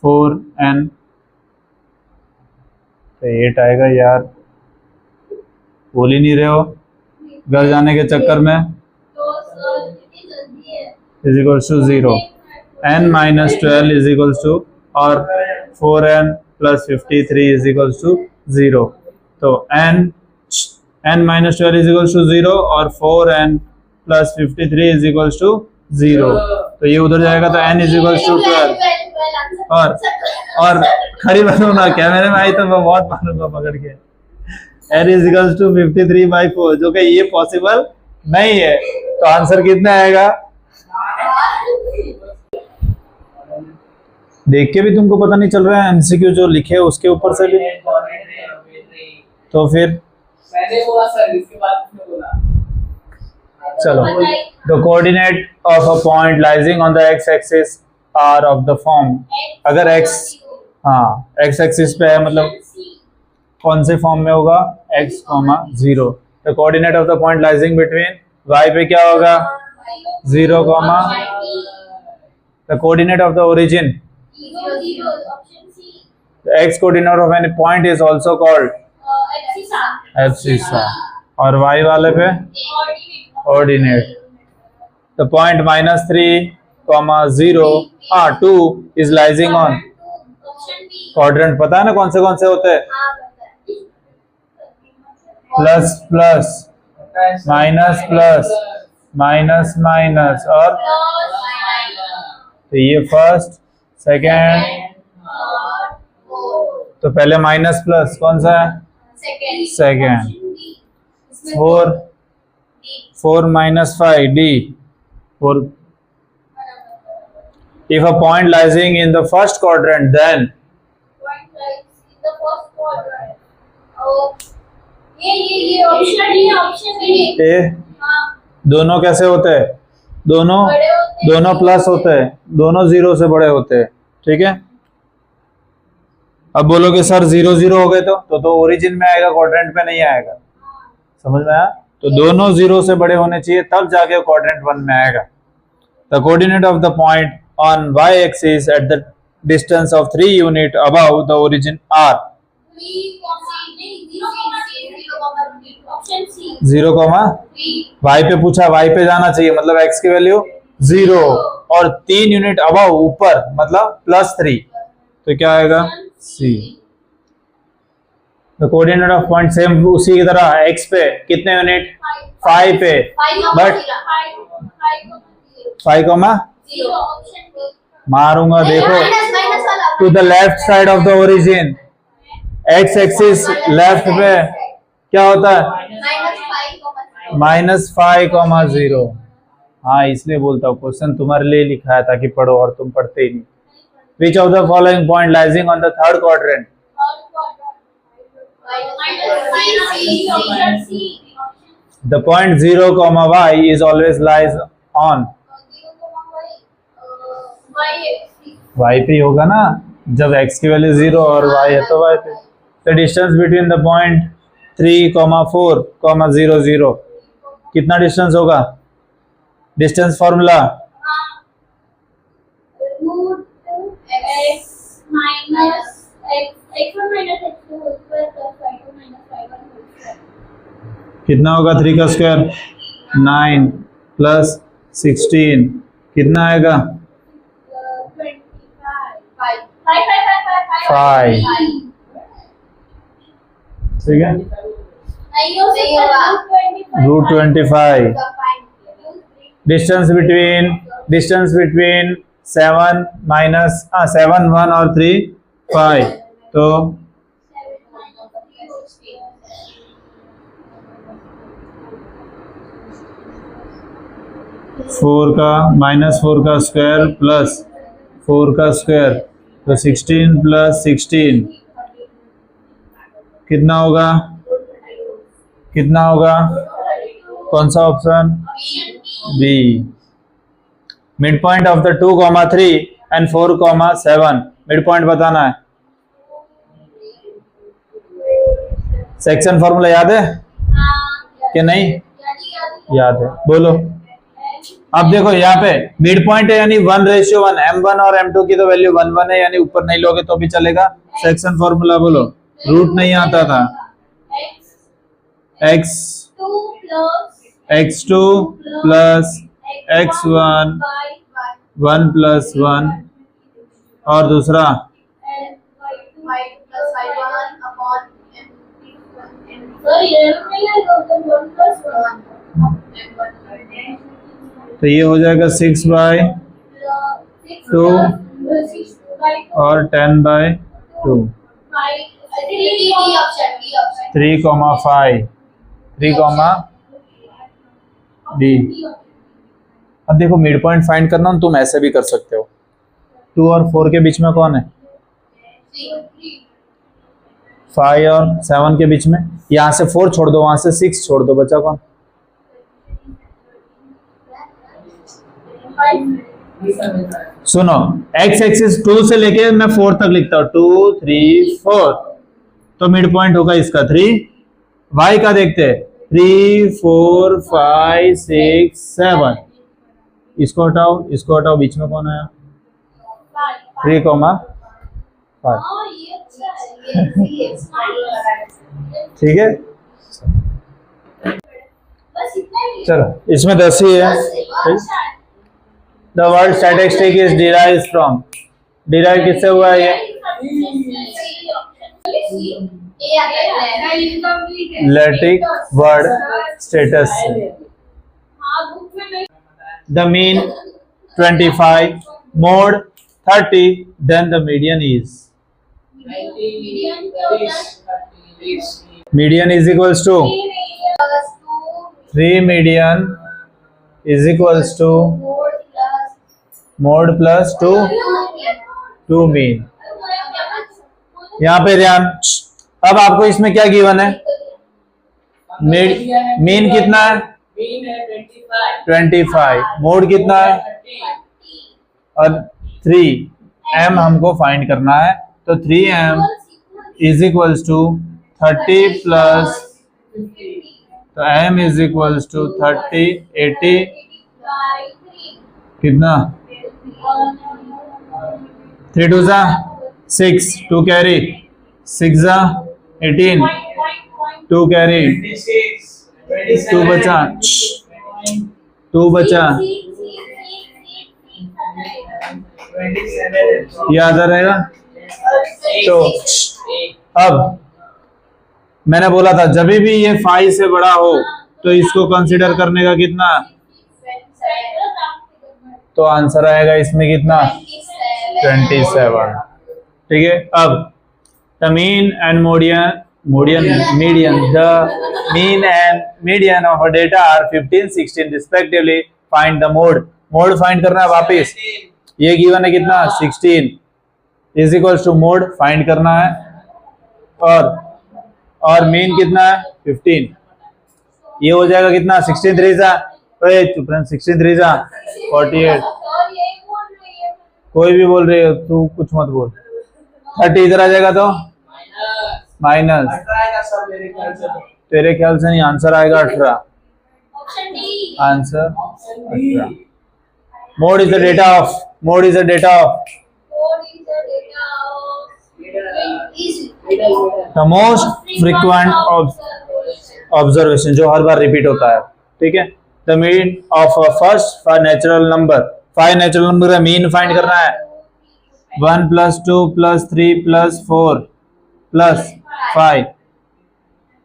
4n तो 8 आएगा यार बोल ही नहीं रहे हो घर जाने के चक्कर में is equals to 0 n minus 12 is equals to और 4n plus 53 is equals to 0 तो n minus 12 is equals to 0 और 4n plus 53 is equals to 0 तो ये उधर जाएगा तो n इज इक्वल्स टू 12 और खड़ी बनू ना कैमरे में आई तो मैं बहुत मारूंगा पकड़ के n इज इक्वल्स टू 53/4 जो कि ये पॉसिबल नहीं है तो आंसर कितना आएगा देख के भी तुमको पता नहीं चल रहा है एमसीक्यू जो लिखे है उसके ऊपर से भी तो फिर मैंने बोला सर इसके बाद उसने बोला चलो the coordinate of a point lying on the x axis are of the form अगर x x एक्सिस पे है मतलब कौन से फॉर्म में होगा x, 0 the coordinate of the point lying between y पे क्या होगा 0, the coordinate of the origin the x coordinate of any point is also called abscissa और y वाले पे ordinate the point -3, 0 2 is lying on quadrant पता है ना कौन से होते हैं plus plus minus plus minus minus और तो ये फर्स्ट सेकेंड तो पहले माइनस प्लस कौन सा है second 4 minus 5 d 4 if a point lying in the first quadrant then ये ऑप्शन ए दोनों कैसे होते हैं दोनों प्लस होते हैं दोनों 0 से बड़े होते हैं ठीक है। अब बोलोगे सर 0 0 हो गए तो ओरिजिन में आएगा क्वाड्रेंट पे नहीं आएगा समझ में आया तो दोनों 0 से बड़े होने चाहिए तब जाके क्वाड्रेंट 1 में आएगा। The coordinate of the point on y axis at the distance of 3 unit above the origin are 0, y पे पूछा y पे जाना चाहिए मतलब x की वैल्यू 0 और 3 यूनिट अबव ऊपर मतलब +3 तो क्या आएगा C। The coordinate of point same उसी की तरह x पे कितने यूनिट 5 पे बट 5, मारूंगा देखो to the left side of the origin x axis left पे क्या होता है? -5,0. -5,0. हाँ, इसलिए बोलता हूँ क्वेश्चन तुम्हारे लिए लिखा है ताकि पढ़ो, और तुम पढ़ते ही नहीं. Which of the following point lying on the third quadrant? The point 0, y is always lies on y पे ही होगा ना, जब x की वैल्यू 0 और y है तो y पे. The distance between the point 3, 4, 0, 0 कितना डिस्टेंस होगा? डिस्टेंस फॉर्मूला कितना होगा? 3 का स्क्वायर 9 प्लस 16 कितना आएगा? 5. ठीक है, √25. डिस्टेंस बिटवीन 7 माइनस 7, 1 और 3 5. तो 4 का -4 का स्क्वायर प्लस 4 का स्क्वायर, तो 16 प्लस 16 कितना होगा? कितना होगा? कौन सा option? B. Mid point of the 2, 3 and 4, 7 mid point बताना है. सेक्शन फॉर्मूला याद है कि नहीं? याद है, बोलो. अब देखो यहाँ पे मिड पॉइंट है यानी 1:1. m1 और m2 की तो वैल्यू 1, 1 है, यानी ऊपर नहीं लोगे तो भी चलेगा. सेक्शन फॉर्मूला बोलो. रूट नहीं आता था. x2 प्लस x1 1 प्लस 1 और दूसरा तो ये हो जाएगा 6/2 और 10/2. 3,5 3, अब देखो मिड पॉइंट फाइंड करना तुम ऐसे भी कर सकते हो. 2 और 4 के बीच में कौन है? 5 और 7 के बीच में. यहाँ से 4 छोड़ दो, वहां से 6 छोड़ दो, बचा कौन? सुनो, x एक्सिस 2 से लेके मैं 4 तक लिखता हूँ. 2, 3, 4 तो मिड पॉइंट होगा इसका 3. y का देखते हैं. 3, 4, 5, 6, 7 इसको हटाओ, बीच में कौन आया? 3,5. ठीक है, चलो इसमें 10 ही है. The word statistic is derived from. Derive किससे हुआ है? ये Latin word status. The mean 25, mode 30, then the median is. Median is equals to 3 median is equals to mode plus 2 mean. यहाँ पे ध्यान. अब आपको इसमें क्या गिवन है? मीन कितना है? 25. मोड कितना है? और 3m हमको फाइंड करना है, तो 3m is equals to 30 plus, तो m इज इक्वल्स टू 30, 80 कितना? 3 2 6, 2 कैरी, 6 18, 2 कैरी, 2 बचा, 2 बचा. याद आ रहेगा? तो अब मैंने बोला था जब भी ये 5 से बड़ा हो तो इसको कंसीडर करने का कितना, तो आंसर आएगा इसमें कितना, 27। ठीक है। अब the mean and median. The mean and median of a data are 15, 16 respectively. Find the mode. Mode find करना है वापिस. ये given है कितना 16 is equals to mode find करना है और mean कितना है 15. ये हो जाएगा कितना 16 3 जा 16 3 जा 48. कोई भी बोल रही है तू कुछ मत बोल. 30 इधर आ जाएगा तो माइनस. आएगा सर मेरे ख्याल से. तेरे ख्याल से नहीं आंसर आएगा 18. Option D. Answer 18. Mode is the data of. Mode is the data of What is the data of is the most frequent observation जो हर बार रिपीट होता है. ठीक है. The mean of first 5 natural number. 5 natural number का mean find करना है. 1 + 2 + 3 + 4 + 5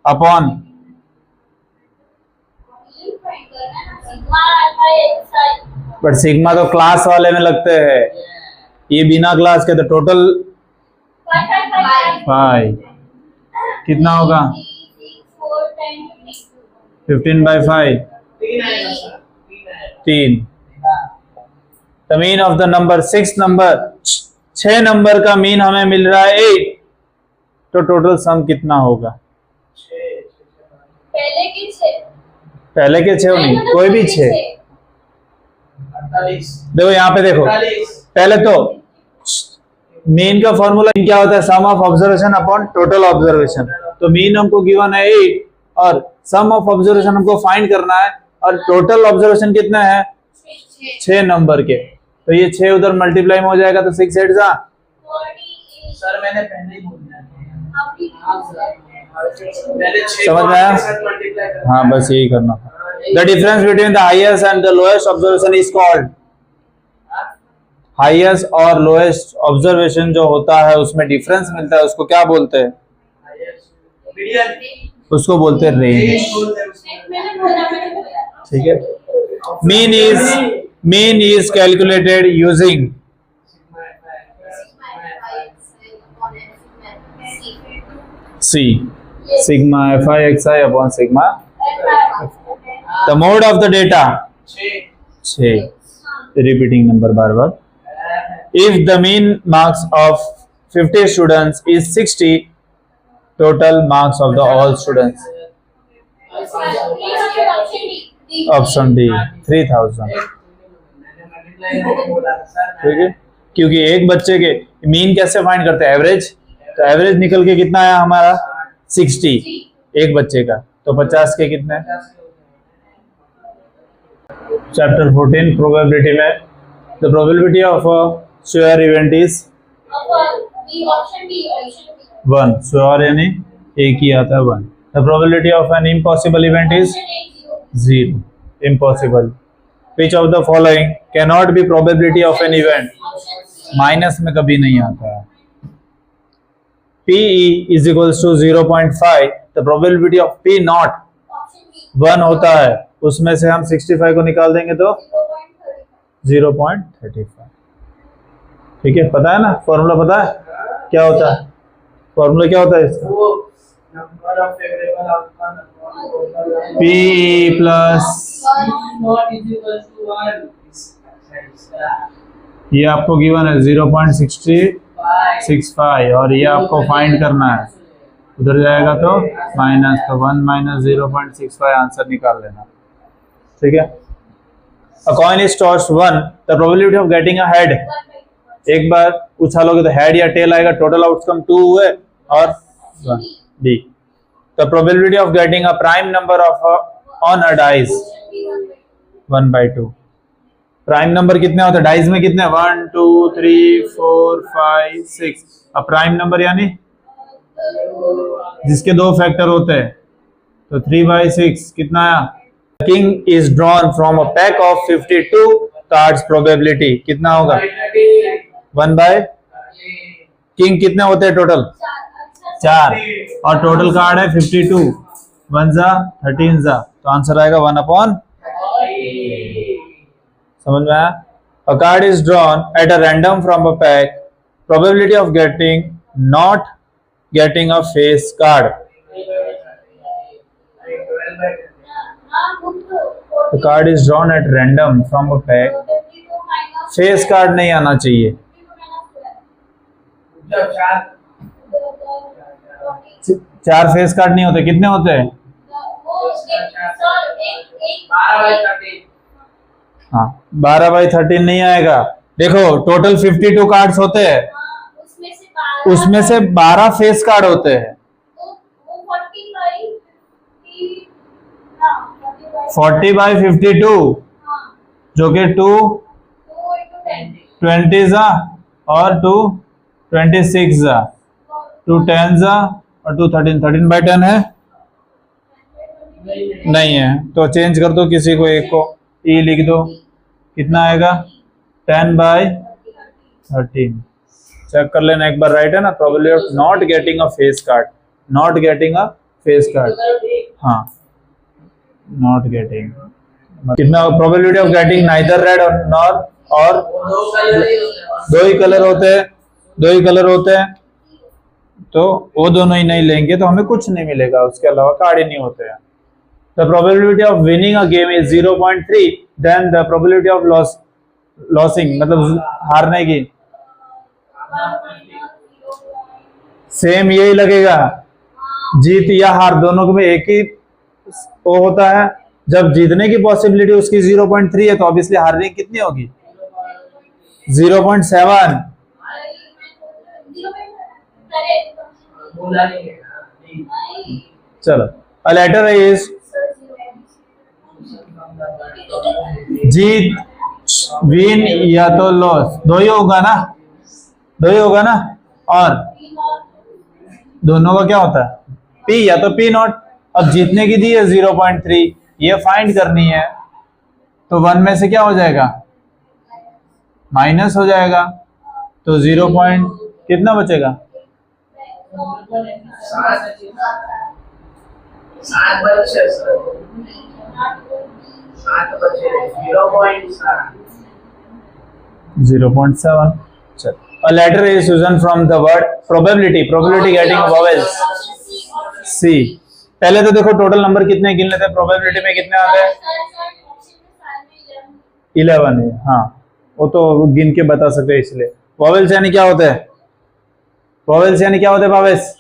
upon but sigma तो class वाले में लगते हैं. ये बिना क्लास के तो टोटल 5 कितना होगा 15/5 3 आएगा sir. 3. The mean of the number 6 number 6 number का मीन हमें मिल रहा है 8. तो टोटल सम कितना होगा. पहले के 6 नहीं कोई भी 6. 48. देखो यहाँ पे देखो 48. पहले तो मीन का फॉर्मूला क्या होता है sum of observation upon total observation. तो मीन हमको गिवन है 8 और सम ऑफ ऑब्जर्वेशन हमको फाइंड करना है और टोटल ऑब्जर्वेशन कितना है 6 नंबर के. तो ये 6 उधर मल्टीप्लाई में हो जाएगा तो 6 8 जा. सर मैंने पहले ही बोल दिया. पहले 6 समझ में आया? मल्टीप्लाई करना. हाँ बस यही करना था. The difference between the highest and the lowest observation is called. Highest और लोएस्ट ऑब्जर्वेशन जो होता है उसमें डिफरेंस मिलता है उसको क्या बोलते हैं. मीडियन. उसको बोलते हैं रेंज. रेंज बोलते हैं उसको. ठीक है. Mean is calculated using C sigma fi xi upon sigma. The mode of the data 6 repeating number bar bar. If the mean marks of 50 students is 60, total marks of the all students. Option D 3000. ठीक है. क्योंकि एक बच्चे के mean कैसे find करते हैं average. तो एवरेज निकल के कितना आया हमारा 60 एक बच्चे का. तो 50 के कितने. चैप्टर 14 प्रोबेबिलिटी में the probability of a sure event is 1. Sure यानी एक ही आता है 1. The probability of an impossible event is 0. Impossible. Which of the following can not be probability of an event. Minus में कभी नहीं आता है. PE is equals to 0.5. The probability of P naught 1 होता है. उसमें से हम 65 को निकाल देंगे तो 0.35. ठीक है. पता है ना फॉर्मूला. पता है क्या होता है फॉर्मूला. क्या होता है इसका. वो number of favourable outcome PE plus not is equal to 1. ये आपको गिवन है 0.65 और ये आपको फाइंड करना है. उधर जाएगा तो माइनस. तो 1 - 0.65 आंसर निकाल लेना. ठीक है. A coin is tossed 1. The probability of getting a head. एक बार उछालोगे तो हेड या टेल आएगा. टोटल आउटकम 2 हुए और 1. D. The probability of getting a prime number of on a dice 1/2. Prime number कितने होते हैं डाइस में. कितने 1 2 3 4 5 6. अब प्राइम नंबर यानी जिसके 2 फैक्टर होते हैं. तो 3/6 कितना आया. King is drawn from a pack of 52 cards. Probability कितना होगा 1/. किंग कितने होते हैं टोटल 4 और टोटल कार्ड है 52. 1 जा 13 जा. तो आंसर आएगा 1/. समझ में आया. A card is drawn at a random from a pack. Probability of not getting a face card The card is drawn at random from a pack. Face card नहीं आना चाहिए। जब चार 4 फेस कार्ड नहीं होते, कितने होते हैं? 12/13 हाँ, 12/13 नहीं आएगा। देखो टोटल 52 कार्ड्स होते हैं, उसमें से 12 फेस कार्ड होते हैं। 40/52 जो कि 2 20 और 2 26 2 10 और 2 13 है नहीं है, तो चेंज कर दो किसी को, एक को ई लिख दो, कितना आएगा? 10/13। चेक कर लेना एक बार, राइट है ना? Probability of not getting a face card, not getting a face card, हाँ नॉट गेटिंग, कितना probability of getting neither red और दो ही कलर होते हैं, तो वो दोनों ही नहीं लेंगे तो हमें कुछ नहीं मिलेगा, उसके अलावा कार्ड ही नहीं होते हैं। The probability of winning a game is 0.3, then the probability of losing मतलब हारने की सेम यही लगेगा, जीत या हार दोनों में एक ही वो होता है। जब जीतने की पॉसिबिलिटी उसकी 0.3 है तो ऑब्वियसली हारने की कितनी होगी? 0.7। चलो, a letter is Jeet, win या तो लॉस, दो ही होगा ना, और दोनों का क्या होता है? पी या तो पी नॉट। अब जीतने की दी है 0.3, ये फाइंड करनी है, तो 1 में से क्या हो जाएगा? माइनस हो जाएगा, तो 0 पॉइंट कितना बचेगा? 7 बचे सर, 7 बचे 0.7। चल, a letter is chosen from the word probability getting vowels C। पहले तो देखो टोटल नंबर कितने गिन लेते हैं, प्रोबेबिलिटी में कितने आते हैं? 11 है, हाँ वो तो गिन के बता सकते हैं इसलिए। वॉवेल्स यानी क्या होते हैं? वॉवेल्स यानी क्या होते हैं भावेश?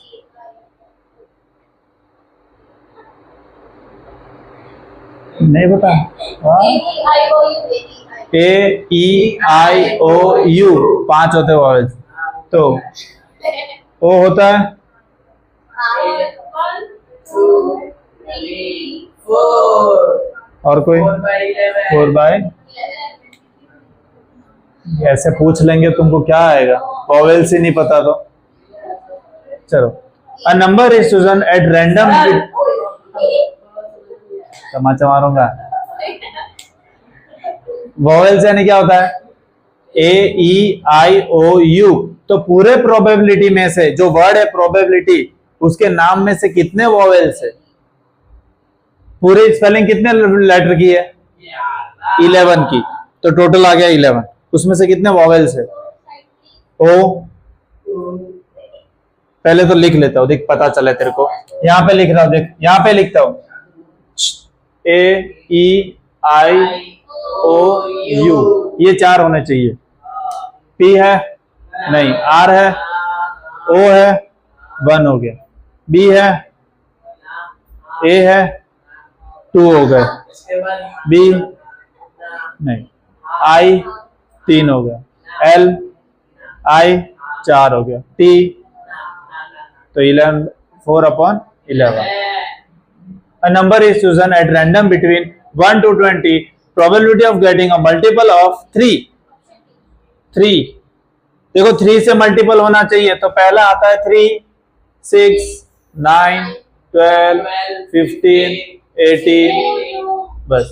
नहीं पता? A-E-I-O-U 5 होते हैं वॉवेल्स, तो O होता है 1 2 3 4 और कोई 4/11 4/, ऐसे पूछ लेंगे तुमको क्या आएगा, वॉवेल्स ही नहीं पता तो। चलो, a number is chosen at random, तमाचा मारूंगा। वॉवेल्स यानी क्या होता है? A-E-I-O-U, तो पूरे प्रोबेबिलिटी में से जो वर्ड है प्रोबेबिलिटी, उसके नाम में से कितने वॉवेल्स है? पूरी स्पेलिंग कितने लेटर की है? 11 की, तो टोटल आ गया 11। उसमें से कितने वॉवेल्स है? ओ, पहले तो लिख लेता हूं, देख पता चले तेरे को। यहाँ पे लिख रहा हूं, देख यहाँ पे लिखता हूं, A-E-I-O-U, ये 4 होने चाहिए। P है नहीं, R है, O है 1 हो गया, B है, A है 2 हो गए, B नहीं, I 3 हो गया, L I 4 हो गया, T तो 11 4/11। A number is chosen at random between 1 to 20. Probability of getting a multiple of 3। देखो 3 से मल्टीपल होना चाहिए, तो पहला आता है 3, 6, 9, 12, 15, 18, बस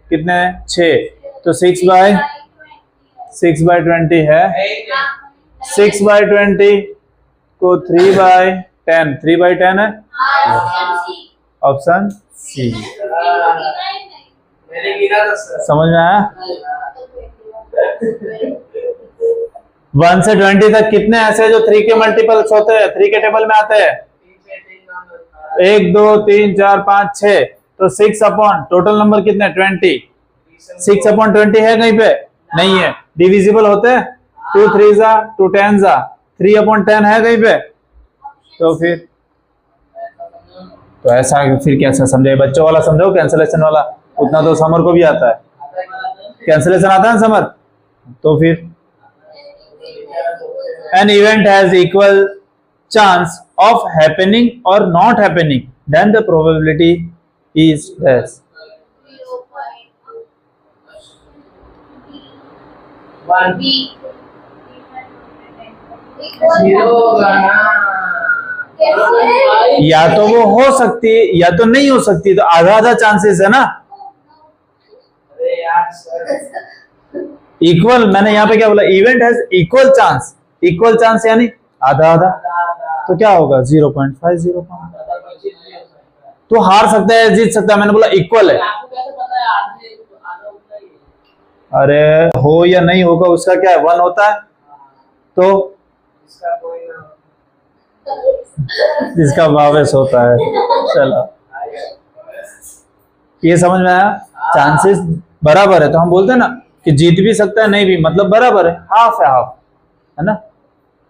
कितने? 6, तो 6/20 है, 6/20 को 3/10, 3/10 है, ऑप्शन सी। मैंने गिना था सर, समझ में आया? 1 से 20 तक कितने ऐसे जो 3 के मल्टीपल्स होते हैं, 3 के टेबल में आते हैं? 1 2 3 4 5 6, तो 6 अपॉन टोटल नंबर कितने 20, 6 अपॉन 20 है कहीं पे नहीं है, डिविजिबल होते हैं 2 3 जा 2 10 जा 3 अपॉन 10 है कहीं पे, तो फिर तो ऐसा फिर कैसे समझे, बच्चों वाला समझो कैंसलेशन वाला, उतना तो समर को भी आता है, कैंसलेशन आता है ना समर, तो फिर an event has equal chance of happening or not happening, then the probability is less. 1 B. Zero होगा ना। कैसे? या तो वो हो सकती है या तो नहीं हो सकती, तो आधा आधा चांसेस है ना, अरे यार सर, इक्वल, मैंने यहाँ पे क्या बोला, event has equal chance, equal chance यानी आधा आधा, तो क्या होगा 0.5 0.5, तो हार सकता है जीत सकता है, मैंने बोला इक्वल है। आपको कैसे पता है आधे आधा उतना ही है? अरे हो या नहीं होगा उसका क्या है, 1 होता है, तो इसका कोई ना इसका भावेश होता है। चलो ये समझ में आया, चांसेस बराबर है तो हम बोलते हैं ना कि जीत भी सकता है नहीं भी, मतलब बराबर है, हाफ है हाफ, है ना।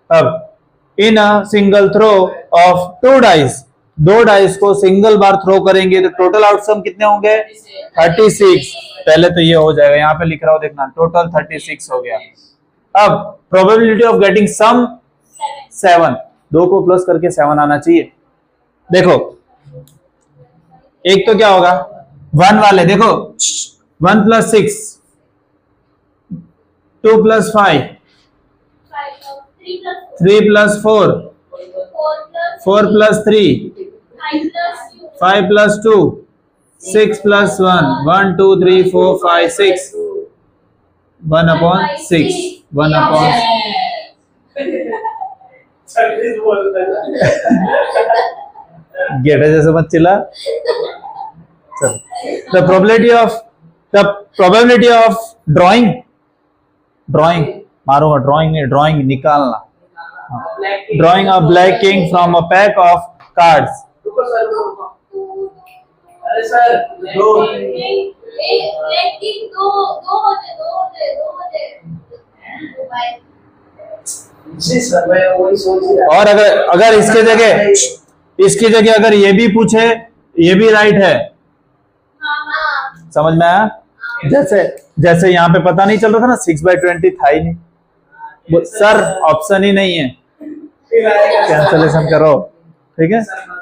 अब in a single throw of 2 dice, 2 dice को सिंगल बार थ्रो करेंगे तो टोटल आउटकम कितने होंगे 36, पहले तो ये हो जाएगा, यहाँ पे लिख रहा हूं देखना, टोटल 36 हो गया। अब प्रोबेबिलिटी ऑफ गेटिंग सम 7, 2 को प्लस करके 7 आना चाहिए। देखो एक तो क्या होगा 1 वाले, देखो 1 + 6 2 + 5 3 + 4 4 + 3 5 + 2 6 + 1 1 2 3 4 5 6 1/6 1/6 छत्तीस बोलता है। गेटा जैसे मत चिल्ला। चल द प्रोबेबिलिटी ऑफ ड्राइंग मारूंगा, ड्राइंग नहीं, ड्राइंग निकालना, drawing a black king from a pack of cards. रुको सर, रुको। अरे सर, दो जी सर, मैं वही सोच ही रहा और अगर इसके जगह अगर ये भी पूछे, ये भी राइट है, समझ में आया। जैसे यहाँ पे पता नहीं चल रहा था ना 6/20 था ही नहीं, सर ऑप्शन ही नहीं है, फिर आएगा सर। कैंसलेशन करो, ठीक है। सर,